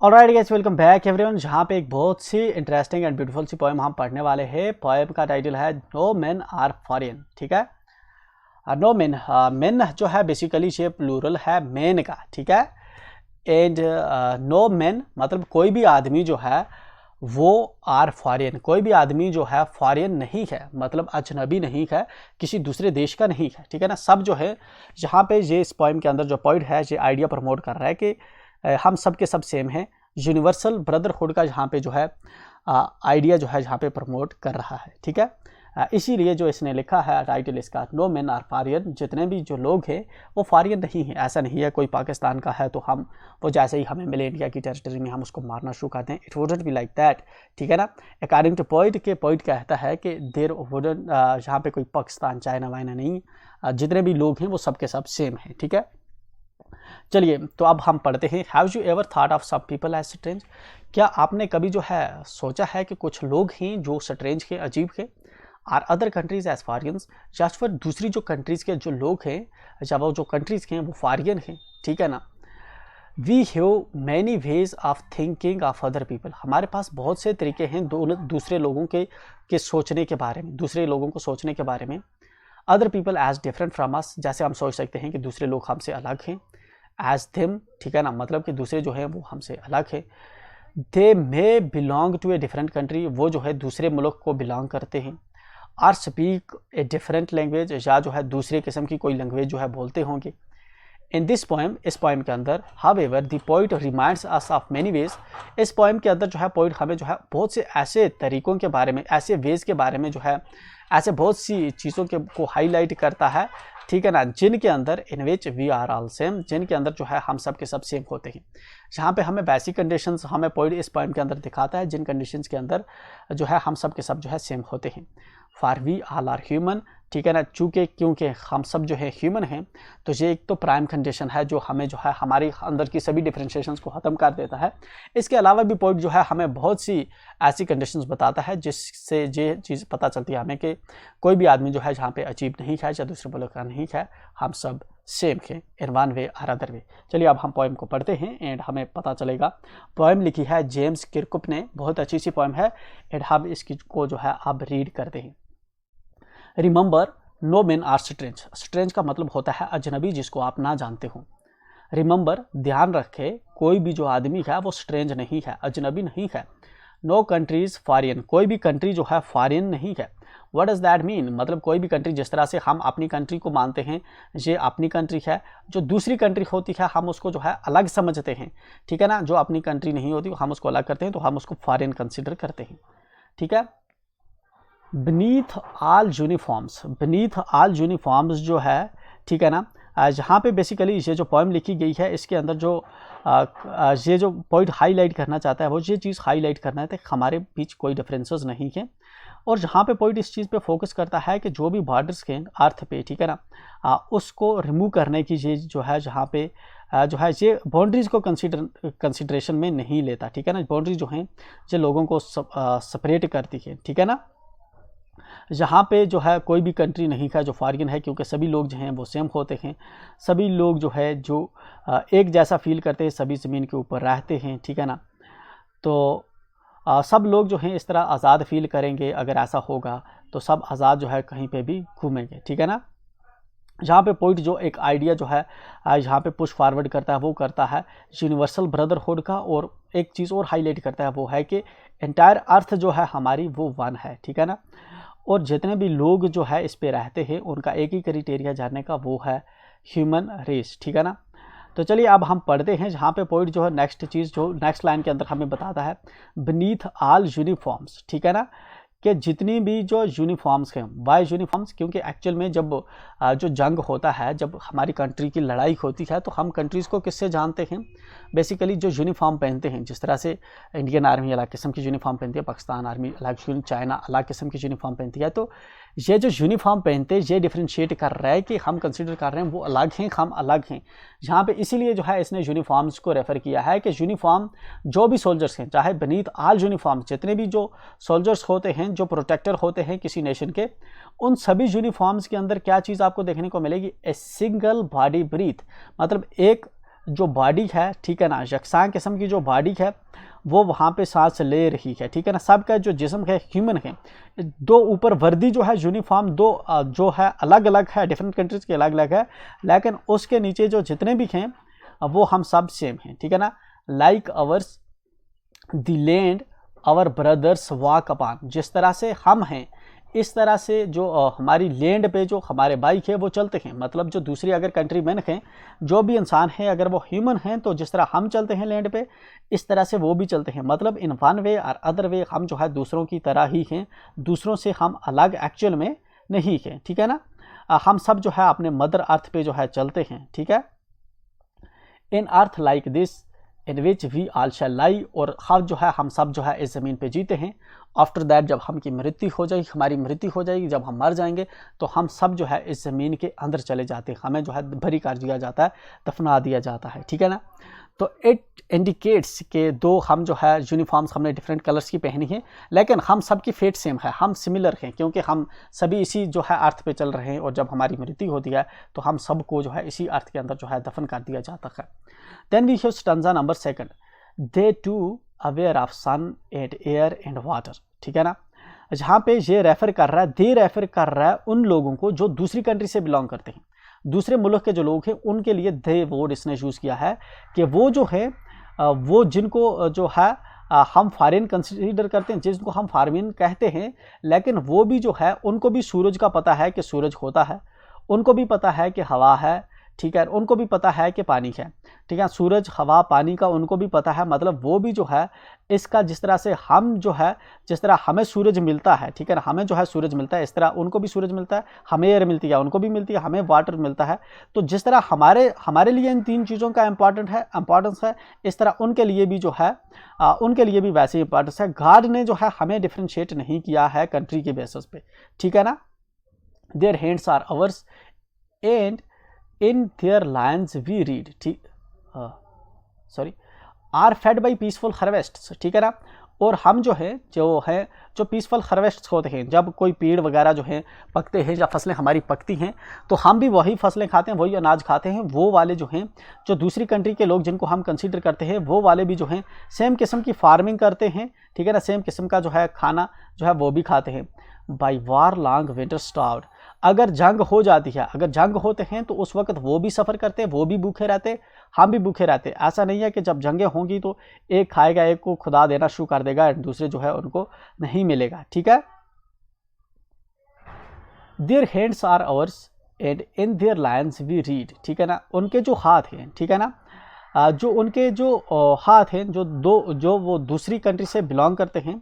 Alright guys, welcome back everyone. जहाँ पे एक बहुत सी इंटरेस्टिंग एंड ब्यूटीफुल सी पोएम हम पढ़ने वाले हैं। पोएम का टाइटल है नो मेन आर फॉरेन। ठीक है, नो मेन, मेन जो है बेसिकली ये प्लूरल है मेन का। ठीक है, एंड नो मेन मतलब कोई भी आदमी जो है वो आर फॉरेन, कोई भी आदमी जो है फॉरेन नहीं है, मतलब अजनबी नहीं है, किसी दूसरे देश का नहीं है। ठीक है ना, सब जो है जहाँ पे ये इस पोएम के अंदर जो पॉइंट है ये आइडिया प्रमोट कर रहा है कि हम सब के सब सेम हैं। यूनिवर्सल ब्रदरहुड का जहाँ पे जो है आइडिया जो है जहाँ पे प्रमोट कर रहा है। ठीक है, इसीलिए जो इसने लिखा है टाइटल इसका नो मेन आर फॉरियन, जितने भी जो लोग हैं वो फॉरियन नहीं है। ऐसा नहीं है कोई पाकिस्तान का है तो हम वो जैसे ही हमें मिले इंडिया की टेरिटरी में हम उसको मारना शुरू कर दें। It wouldn't be like that. ठीक है ना, अकॉर्डिंग टू पॉइंट के पॉइंट कहता है कि देर वुडंट, जहाँ पे कोई पाकिस्तान चाइना वाइना नहीं, जितने भी लोग हैं वो सब के सब सेम हैं। ठीक है, चलिए तो अब हम पढ़ते हैं। Have you ever thought of some people as strange, क्या आपने कभी जो है सोचा है कि कुछ लोग हैं जो स्ट्रेंज हैं, अजीब हैं। आर अदर कंट्रीज एज फॉरियंस, या फिर दूसरी जो कंट्रीज़ के जो लोग हैं, जब वो जो कंट्रीज़ के हैं वो फॉरियन हैं। ठीक है ना, we have many ways of thinking of other people, हमारे पास बहुत से तरीके हैं दूसरे लोगों के सोचने के बारे में, दूसरे लोगों को सोचने के बारे में। Other people as different from us, जैसे हम सोच सकते हैं कि दूसरे लोग हमसे अलग हैं। एज देम, ठीक है ना, मतलब कि दूसरे जो है वो हमसे अलग है। They may belong to a different country, वो जो है दूसरे मुल्क को बिलोंग करते हैं। Or speak a different language, या जो है दूसरे किस्म की कोई लैंग्वेज जो है बोलते होंगे। इन दिस पोएम, इस पोएम के अंदर, however the poet reminds us of many ways, इस पोएम के अंदर जो है पोइट हमें जो है बहुत से ऐसे तरीकों के बारे में, ऐसे वेज के बारे में जो है ऐसे बहुत सी चीज़ों के को हाईलाइट करता है। ठीक है ना, जिनके अंदर in which we are all same, जिनके अंदर जो है हम सब के सब सेम होते हैं। जहाँ पे हमें बेसिक कंडीशंस हमें पॉइंट इस पॉइंट के अंदर दिखाता है, जिन कंडीशंस के अंदर जो है हम सब के सब जो है सेम होते हैं। For we all are human, ठीक है ना, क्योंकि हम सब जो है ह्यूमन हैं, तो ये एक तो प्राइम कंडीशन है जो हमें जो है हमारे अंदर की सभी डिफरेंशिएशंस को ख़त्म कर देता है। इसके अलावा भी पॉइंट जो है हमें बहुत सी ऐसी कंडीशंस बताता है जिससे ये चीज़ पता चलती है हमें कि कोई भी आदमी जो है जहाँ पे अजीब नहीं है या दूसरे मुल्क का नहीं है, हम सब सेम है इन वन वे और अदर वे। चलिए अब हम पोएम को पढ़ते हैं एंड हमें पता चलेगा। पोएम लिखी है जेम्स किरकुप ने, बहुत अच्छी सी पोएम है एंड हम इसकी को जो है अब रीड करते हैं। Remember no men are strange, strange का मतलब होता है अजनबी, जिसको आप ना जानते हो। रिमेंबर, ध्यान रखे, कोई भी जो आदमी है वो स्ट्रेंज नहीं है, अजनबी नहीं है। नो कंट्रीज फॉरियन, कोई भी कंट्री जो है फॉरियन नहीं है। व्हाट डज दैट मीन, मतलब कोई भी कंट्री, जिस तरह से हम अपनी कंट्री को मानते हैं ये अपनी कंट्री है, जो दूसरी कंट्री होती है हम उसको जो है अलग समझते हैं। ठीक है ना, जो अपनी कंट्री नहीं होती हम उसको अलग करते हैं, तो हम उसको फॉरिन कंसिडर करते हैं। ठीक है, beneath all uniforms, beneath all uniforms जो है, ठीक है ना, जहाँ पे बेसिकली ये जो पोएम लिखी गई है इसके अंदर जो ये जो पॉइंट हाईलाइट करना चाहता है वो ये चीज़ हाईलाइट करना है कि हमारे बीच कोई डिफरेंसेस नहीं है। और जहाँ पे पॉइंट इस चीज़ पे फोकस करता है कि जो भी बॉर्डर्स के अर्थ पे, ठीक है ना, उसको रिमूव करने की ये जो है जहाँ पे जो है ये बाउंड्रीज़ को कंसिडरेशन में नहीं लेता। ठीक है ना, बाउंड्री जो हैं ये लोगों को सेपरेट करती है। ठीक है ना, यहाँ पे जो है कोई भी कंट्री नहीं है जो फॉरिन है, क्योंकि सभी लोग जो हैं वो सेम होते हैं। सभी लोग जो है जो एक जैसा फील करते हैं, सभी ज़मीन के ऊपर रहते हैं। ठीक है ना, तो सब लोग जो हैं इस तरह आज़ाद फील करेंगे। अगर ऐसा होगा तो सब आज़ाद जो है कहीं पे भी घूमेंगे। ठीक है ना, यहाँ पे पॉइंट जो एक आइडिया जो है यहाँ पे पुश फॉरवर्ड करता है वो करता है यूनिवर्सल ब्रदरहुड का, और एक चीज़ और हाईलाइट करता है वो है कि एंटायर अर्थ जो है हमारी वो वन है। ठीक है ना, और जितने भी लोग जो है इस पे रहते हैं उनका एक ही क्राइटेरिया जानने का, वो है ह्यूमन रेस। ठीक है ना, तो चलिए अब हम पढ़ते हैं। जहाँ पे पॉइंट जो है नेक्स्ट चीज़ जो नेक्स्ट लाइन के अंदर हमें बताता है, बीनीथ ऑल यूनिफॉर्म्स, ठीक है ना, कि जितनी भी जो यूनिफॉर्म्स हैं, वाई यूनिफॉर्म्स, क्योंकि एक्चुअल में जब जो जंग होता है, जब हमारी कंट्री की लड़ाई होती है तो हम कंट्रीज़ को किससे जानते हैं, बेसिकली जो यूनिफॉर्म पहनते हैं। जिस तरह से इंडियन आर्मी अलग किस्म की यूनिफॉर्म पहनती है, पाकिस्तान आर्मी अलग, चाइना अलग किस्म की यूनिफॉर्म पहनती है, तो ये जो यूनिफॉर्म पहनते हैं ये डिफ्रेंशिएट कर रहा है कि हम कंसिडर कर रहे हैं वो अलग हैं, हम अलग हैं। यहाँ पे इसीलिए जो है इसने यूनिफॉर्म्स को रेफ़र किया है कि यूनिफॉर्म जो भी सोल्जर्स हैं, चाहे बीनीथ ऑल यूनिफॉर्म, जितने भी जो सोल्जर्स होते हैं, जो प्रोटेक्टर होते हैं किसी नेशन के, उन सभी यूनिफॉर्म्स के अंदर क्या चीज़ आपको देखने को मिलेगी, ए सिंगल बॉडी ब्रीथ, मतलब एक जो बॉडी है, ठीक है ना, यकसान किस्म की जो बॉडी है वो वहाँ पे सांस ले रही है, ठीक है ना। सबका जो जिस्म है ह्यूमन है, दो ऊपर वर्दी जो है यूनिफॉर्म दो जो है अलग अलग है, डिफरेंट कंट्रीज़ के अलग अलग है, लेकिन उसके नीचे जो जितने भी हैं वो हम सब सेम हैं, ठीक है ना। Like ours the land our brothers walk upon, जिस तरह से हम हैं इस तरह से जो हमारी लैंड पे जो हमारे भाई है वो चलते हैं। मतलब जो दूसरी अगर कंट्री मैन हैं, जो भी इंसान है अगर वो ह्यूमन हैं तो जिस तरह हम चलते हैं लैंड पे इस तरह से वो भी चलते हैं। मतलब इन वन वे और अदर वे हम जो है दूसरों की तरह ही हैं, दूसरों से हम अलग एक्चुअल में नहीं हैं, ठीक है ना। हम सब जो है अपने मदर अर्थ पे जो है चलते हैं, ठीक है। In earth like this in which we all shall lie, और हम जो है हम सब जो है इस ज़मीन पे जीते हैं। आफ्टर दैट जब हम की मृत्यु हो जाएगी, हमारी मृत्यु हो जाएगी, जब हम मर जाएंगे तो हम सब जो है इस ज़मीन के अंदर चले जाते हैं, हमें जो है भरी कर दिया जाता है, दफना दिया जाता है, ठीक है ना। तो इट इंडिकेट्स के दो हम जो है यूनिफॉर्म्स हमने डिफरेंट कलर्स की पहनी है, लेकिन हम सब की फेट सेम है, हम सिमिलर हैं, क्योंकि हम सभी इसी जो है अर्थ पे चल रहे हैं, और जब हमारी मृत्यु होती है तो हम सबको जो है इसी अर्थ के अंदर जो है दफन कर दिया जाता है। Then we have stanza number 2, they too aware of sun and air and water, ठीक है ना। जहाँ पे ये रेफर कर रहा है, दे रेफर कर रहा है उन लोगों को जो दूसरी कंट्री से बिलोंग करते हैं, दूसरे मुल्क के जो लोग हैं उनके लिए दे वर्ड इसने यूज़ किया है कि वो जो है वो जिनको जो है हम फॉरेन कंसीडर करते हैं, जिनको हम फॉरेन कहते हैं, लेकिन वो भी जो है उनको भी सूरज का पता है कि सूरज होता है, उनको भी पता है कि हवा है, ठीक है, उनको भी पता है कि पानी है, ठीक है। सूरज हवा पानी का उनको भी पता है, मतलब वो भी जो है इसका जिस तरह से हम जो है जिस तरह हमें सूरज मिलता है, ठीक है ना, हमें जो है सूरज मिलता है, इस तरह उनको भी सूरज मिलता है, हमें एयर मिलती है, उनको भी मिलती है, हमें वाटर मिलता है। तो जिस तरह हमारे लिए इन 3 चीज़ों का इम्पॉर्टेंस है, इस तरह उनके लिए भी जो है उनके लिए भी वैसे इंपॉर्टेंस है। गॉड ने जो है हमें डिफ्रेंशिएट नहीं किया है कंट्री के बेसिस पे, ठीक है ना। Their hands are ours and in their lands we read, ठीक are fed by peaceful harvest, ठीक है ना। और हम जो पीसफुल हार्वेस्ट होते हैं, जब कोई पेड़ वगैरह जो है पकते हैं या फसलें हमारी पकती हैं तो हम भी वही फसलें खाते हैं, वही अनाज खाते हैं। वो वाले जो हैं जो दूसरी कंट्री के लोग जिनको हम कंसीडर करते हैं वो वाले भी जो हैं सेम किस्म की फार्मिंग करते हैं, ठीक है ना, सेम किस्म का जो है खाना जो है वो भी खाते हैं। By war long winter starved, अगर जंग हो जाती है, अगर जंग होते हैं तो उस वक्त वो भी सफ़र करते हैं, वो भी भूखे रहते, हम भी भूखे रहते। ऐसा नहीं है कि जब जंगें होंगी तो एक खाएगा, एक को खुदा देना शुरू कर देगा, दूसरे जो है उनको नहीं मिलेगा, ठीक है। Their hands are ours and in their lines we read, ठीक है ना। उनके जो हाथ हैं, ठीक है ना, जो उनके जो हाथ हैं जो वो दूसरी कंट्री से बिलोंग करते हैं,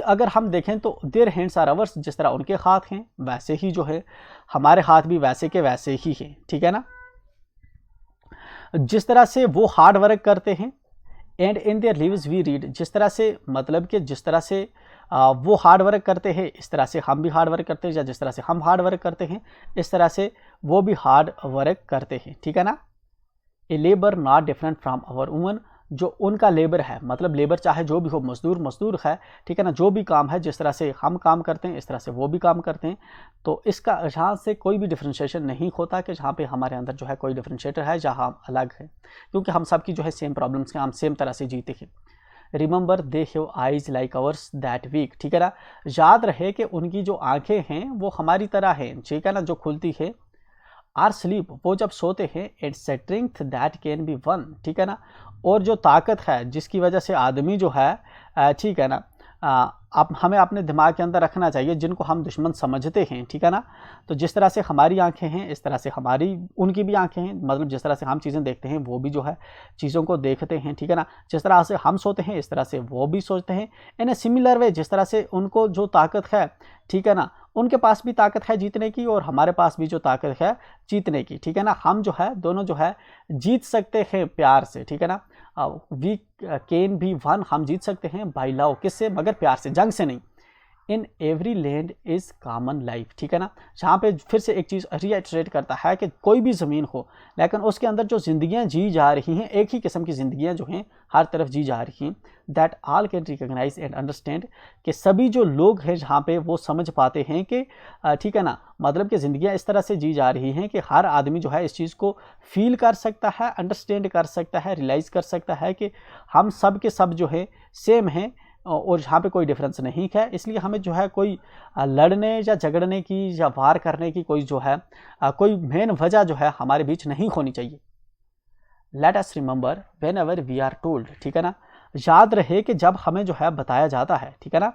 अगर हम देखें तो देयर हैंड्स आर अवर्स, जिस तरह उनके हाथ हैं वैसे ही जो है हमारे हाथ भी वैसे के वैसे ही हैं, ठीक है ना। जिस तरह से वो हार्ड वर्क करते हैं, and in their lives we read, जिस तरह से मतलब कि जिस तरह से वो हार्ड वर्क करते हैं इस तरह से हम भी हार्ड वर्क करते हैं, या जिस तरह से हम हार्ड वर्क करते हैं इस तरह से वो भी हार्ड वर्क करते हैं, ठीक है ना। A labour not different from our woman, जो उनका लेबर है, मतलब लेबर चाहे जो भी हो, मजदूर है, ठीक है ना, जो भी काम है जिस तरह से हम काम करते हैं इस तरह से वो भी काम करते हैं। तो इसका यहाँ से कोई भी डिफ्रेंशिएशन नहीं होता कि जहाँ पे हमारे अंदर जो है कोई डिफ्रेंशिएटर है जहाँ हम अलग है, क्योंकि हम सब की जो है सेम प्रॉब्लम्स हैं, हम सेम तरह से जीते हैं। Remember they have eyes like ours that wake, ठीक है ना, याद रहे कि उनकी जो आंखें हैं वो हमारी तरह हैं, ठीक है ना, जो खुलती है। आर स्लीप, वो जब सोते हैं, and strength that can be one, ठीक है ना, और जो ताकत है जिसकी वजह से आदमी जो है, ठीक है ना, आप हमें अपने दिमाग के अंदर रखना चाहिए जिनको हम दुश्मन समझते हैं, ठीक है ना। तो जिस तरह से हमारी आंखें हैं इस तरह से उनकी भी आंखें हैं, मतलब जिस तरह से हम चीज़ें देखते हैं वो भी जो है चीज़ों को देखते हैं, ठीक है ना। जिस तरह से हम सोते हैं इस तरह से वो भी सोचते हैं, इन ए सिमिलर वे, जिस तरह से उनको जो ताकत है, ठीक है ना, उनके पास भी ताकत है जीतने की और हमारे पास भी जो ताकत है जीतने की, ठीक है ना। हम जो है दोनों जो है जीत सकते हैं प्यार से, ठीक है ना। वी कैन बी वन, हम जीत सकते हैं बाई लव, किससे, मगर प्यार से, जंग से नहीं। In every land is common life, ठीक है ना। जहाँ पे फिर से एक चीज़ रीइटरेट करता है कि कोई भी ज़मीन हो लेकिन उसके अंदर जो ज़िंदगियाँ जी जा रही हैं, एक ही किस्म की ज़िंदगियाँ जो हैं हर तरफ जी जा रही हैं, that all can recognise and understand, कि सभी जो लोग हैं जहाँ पे वो समझ पाते हैं कि ठीक है ना, मतलब कि ज़िंदगियाँ इस तरह से जी जा रही हैं कि हर आदमी जो है इस चीज़ को फील कर सकता है, अंडरस्टैंड कर सकता है, रियलाइज़ कर सकता है कि हम सब के सब जो है सेम हैं और यहाँ पे कोई डिफरेंस नहीं है। इसलिए हमें जो है कोई लड़ने या झगड़ने की या वार करने की कोई जो है कोई मेन वजह जो है हमारे बीच नहीं होनी चाहिए। Let us remember whenever we are told, ठीक है ना, याद रहे कि जब हमें जो है बताया जाता है, ठीक है ना,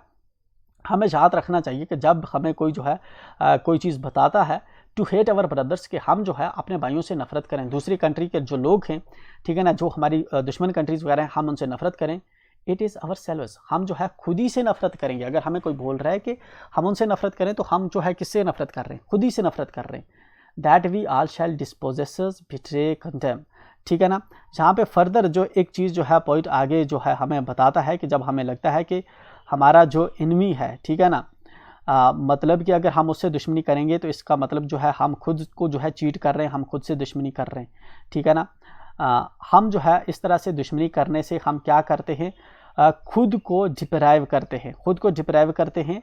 हमें याद रखना चाहिए कि जब हमें कोई जो है कोई चीज़ बताता है टू हेट अवर ब्रदर्स, कि हम जो है अपने भाइयों से नफरत करें, दूसरी कंट्री के जो लोग हैं, ठीक है ना, जो हमारी दुश्मन कंट्रीज़ वगैरह हैं, हम उनसे नफरत करें। इट इज़ अवर सेल्व्स, हम जो है खुद ही से नफरत करेंगे। अगर हमें कोई बोल रहा है कि हम उनसे नफरत करें, तो हम जो है किससे नफरत कर रहे हैं? खुद ही से नफरत कर रहे हैं। That we all shall dispossess betray condemn, ठीक है ना। जहाँ पे फर्दर जो एक चीज़ जो है पॉइंट आगे जो है हमें बताता है कि जब हमें लगता है कि हमारा जो इनमी है, ठीक है ना, मतलब कि अगर हम उससे दुश्मनी करेंगे तो इसका मतलब जो है हम खुद को जो है चीट कर रहे हैं, हम खुद से दुश्मनी कर रहे हैं, ठीक है ना। हम जो है इस तरह से दुश्मनी करने से हम क्या करते हैं, खुद को डिप्राइव करते हैं, खुद को डिप्राइव करते हैं,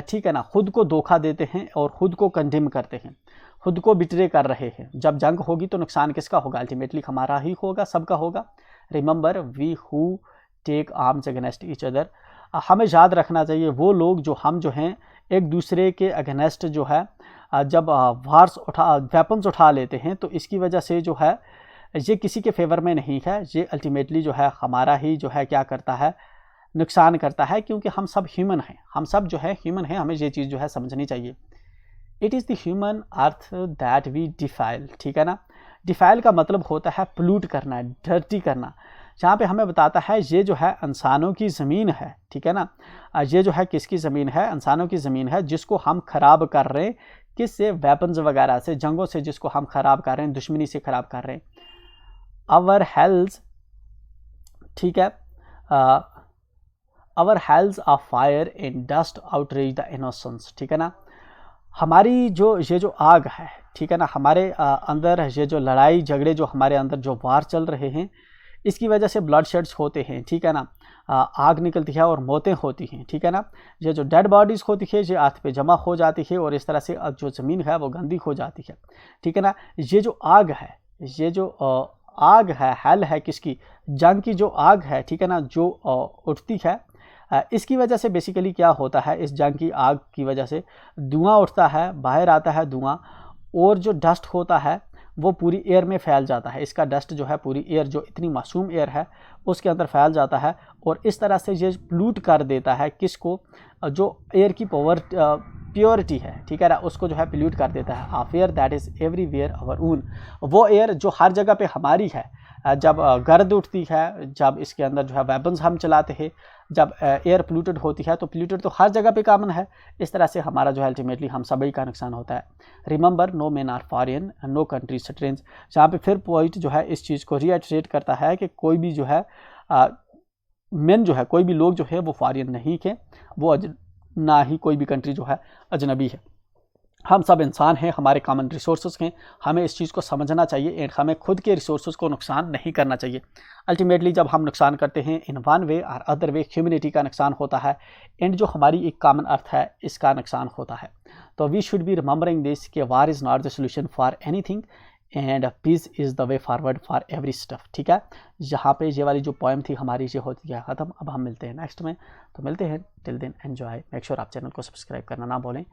ठीक है ना, खुद को धोखा देते हैं और खुद को कंडेम करते हैं, खुद को बिट्रे कर रहे हैं। जब जंग होगी तो नुकसान किसका होगा? अल्टीमेटली हमारा ही होगा, सबका होगा। Remember we who take arms against each other, हमें याद रखना चाहिए वो लोग जो हम जो हैं एक दूसरे के अगेंस्ट जो है जब वार्स वेपन्स उठा लेते हैं, तो इसकी वजह से जो है ये किसी के फेवर में नहीं है, ये अल्टीमेटली जो है हमारा ही जो है क्या करता है, नुकसान करता है, क्योंकि हम सब ह्यूमन हैं, हम सब जो है ह्यूमन हैं, हमें ये चीज़ जो है समझनी चाहिए। It is the human earth that we defile, ठीक है ना। डिफाइल का मतलब होता है पोल्यूट करना, डर्टी करना। जहाँ पे हमें बताता है ये जो है इंसानों की ज़मीन है, ठीक है ना, ये जो है किसकी ज़मीन है? इंसानों की ज़मीन है, जिसको हम ख़राब कर रहे हैं, किससे? वेपन्स वगैरह से, जंगों से, जिसको हम ख़राब कर रहे हैं, दुश्मनी से ख़राब कर रहे हैं। आवर हेल्स, ठीक है, our hells of fire in dust outreach the innocence, ठीक है ना। हमारी जो ये जो आग है, ठीक है ना, हमारे अंदर ये जो लड़ाई झगड़े जो हमारे अंदर जो वार चल रहे हैं, इसकी वजह से ब्लड शेड्स होते हैं, ठीक है ना, आग निकलती है और मौतें होती हैं, ठीक है ना। ये जो डेड बॉडीज़ होती है ये अर्थ पे जमा हो जाती है और इस तरह से जो ज़मीन है वो गंदी हो जाती है, ठीक है ना। ये जो आग है, ये जो आग है, हेल है किसकी? जंग की जो आग है, ठीक है ना, जो उठती है, इसकी वजह से बेसिकली क्या होता है, इस जंग की आग की वजह से धुआं उठता है, बाहर आता है धुआं, और जो डस्ट होता है वो पूरी एयर में फैल जाता है। इसका डस्ट जो है पूरी एयर, जो इतनी मासूम एयर है, उसके अंदर फैल जाता है और इस तरह से ये प्लूट कर देता है किसको? जो एयर की प्योरिटी है, ठीक है ना, उसको जो है प्लूट कर देता है। Of air that is everywhere our own, वो एयर जो हर जगह पे हमारी है। जब गर्द उठती है, जब इसके अंदर जो है वेपन्स हम चलाते हैं, जब एयर पोल्यूटेड होती है, तो पोल्यूटेड तो हर जगह पे कॉमन है। इस तरह से हमारा जो है अल्टीमेटली हम सभी का नुकसान होता है। Remember no man are foreign, no country strange, जहाँ पे फिर पॉइंट जो है इस चीज़ को रीइटरेट करता है कि कोई भी जो है मेन जो है, कोई भी लोग जो है वो फॉरेन नहीं है, वो ना ही कोई भी कंट्री जो है अजनबी है। हम सब इंसान हैं, हमारे कॉमन रिसोर्सेज हैं, हमें इस चीज़ को समझना चाहिए एंड हमें खुद के रिसोर्सेज को नुकसान नहीं करना चाहिए। अल्टीमेटली जब हम नुकसान करते हैं इन वन वे और अदर वे, ह्यूमैनिटी का नुकसान होता है एंड जो हमारी एक कॉमन अर्थ है इसका नुकसान होता है। तो we should be remembering this कि war is not the solution for anything and peace is the way forward for every stuff, ठीक है। यहाँ पे ये वाली जो पोएम थी हमारी ये होती है ख़त्म। अब हम मिलते हैं नेक्स्ट में, तो मिलते हैं, till then enjoy, make sure आप चैनल को सब्सक्राइब करना ना भूलें।